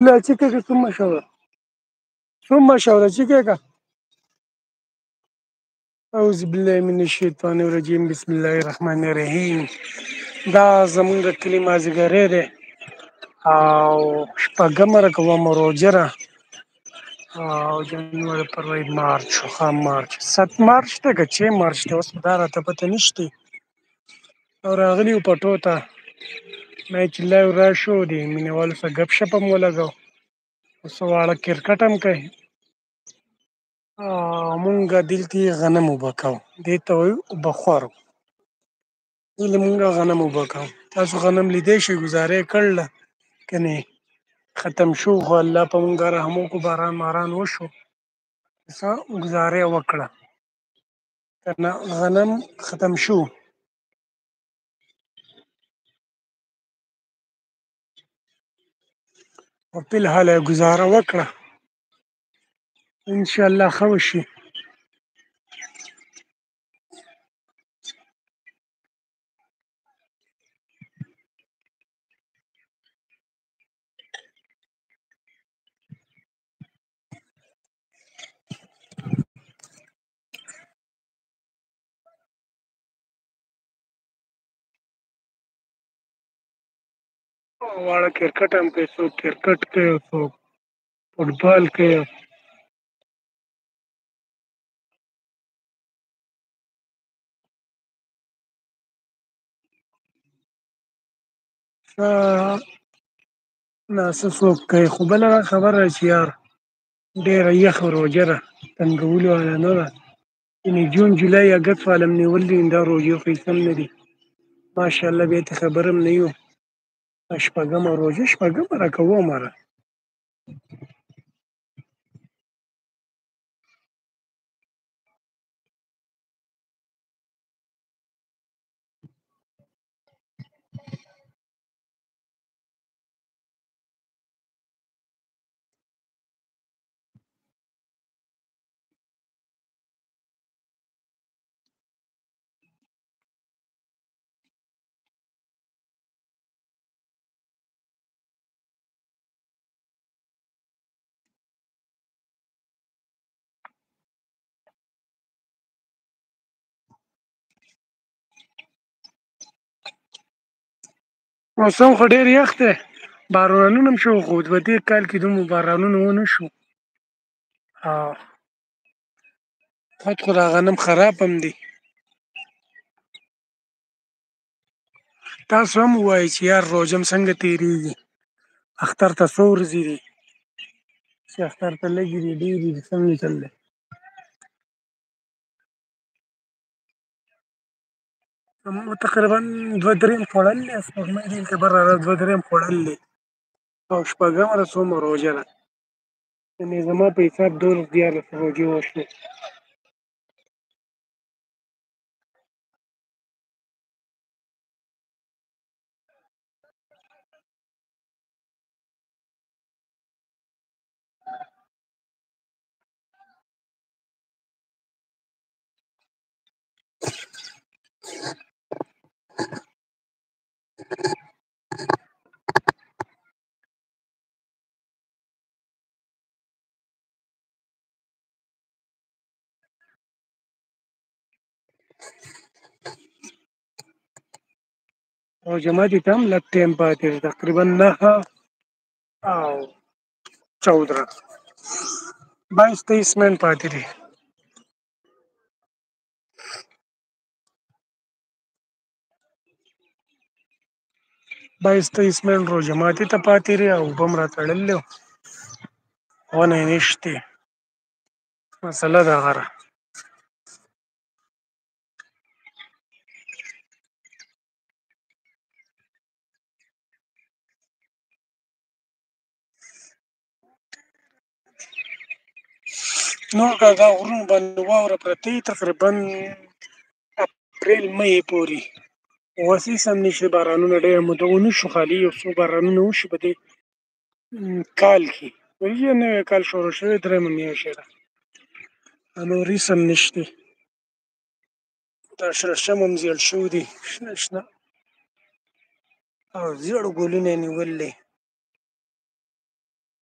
لا chiqueca ثم شورى ثم شورى chiqueca. أعوذ بالله من الشیطان الرجیم بسم الله الرحمن الرحیم. دا زمونږ د کلي مازدیګری دی او شپږمه کومه روژه ده او جنوري فروری مارچ مارچ 7 مارچ ته که 6 مارچ ته اوس دا راته پته نشته او راغلي یو پټو ته ما چې لایو راشو د مینهوالو سره ګپ شپ هم ولګاو څه واړه کرکټ هم کوي مونږ دلته غنم اوبه کوو دې ته وایو اوبه خوارو دلته مونږ غنم اوبه کوو تاسو غنم لیدی شئ ګزاره یې کړله که نه ختم شو خو الله په مونږ رحم وکړو باران ماران وشو څه ګزاره یې وکړه که نه غنم ختم شو او فی الحال یې ګزاره وکړه انشاءالله ښه وشي واړه کرکټ هم کوي څوک کرکټ کوي څوک فوټبال کوي نه څه څوک کوي خو بله خبره ده چې یار ډېره یخه روژه ده تنګولو والا نه ده یعنې جون جولای اګست والا هم نیول دي دا روژې خو هېڅ هم نه دي ماشاءالله بیا ته خبر هم نه یو شپږمه روژه شپږمه ده که اوومه ده موسم خو ډېر یخ دی بارانونه هم شو خو په دې کال کې دومره بارانونه ونه شو خود خو دا غنم خراب هم دي تاسو هم ووایئ چې یار روژه م څنګه تېرېږي اختر ته څو ورځې دي چې اختر ته لږې دي ډېرې دي څنګه چل دی تقریبا دوه درېیم خوړل دی سپوږمۍ دلته بره را دوه درېیم خوړل دی او شپږمه ده څومره روژه ده یعنې زما په حساب 12 روژې وشوې روژه ماتي ته هم لږ ټایم پاتې دی تقریبا 9 او 14 22-23 منټ پاتې دي 22-23 منټ روژه ماتي ته پاتې دي او اوبه م راتړلې ونه یې نشتې مسله دغه ده نور که دا غرونو باندې واوره پرته وي تقریبا اپریل مې پورې اوس هېڅ هم نشته بارانونه ډېره موده ونه شو خالي یو څو بارانونه وشي په دې کال کې یو نوی کال شروع شوی درېیمه میاشت ده نور هېڅ هم نشته دا شړشم هم زیړ شوي دي شنه شنه او زیړ ګلونه یې نیولي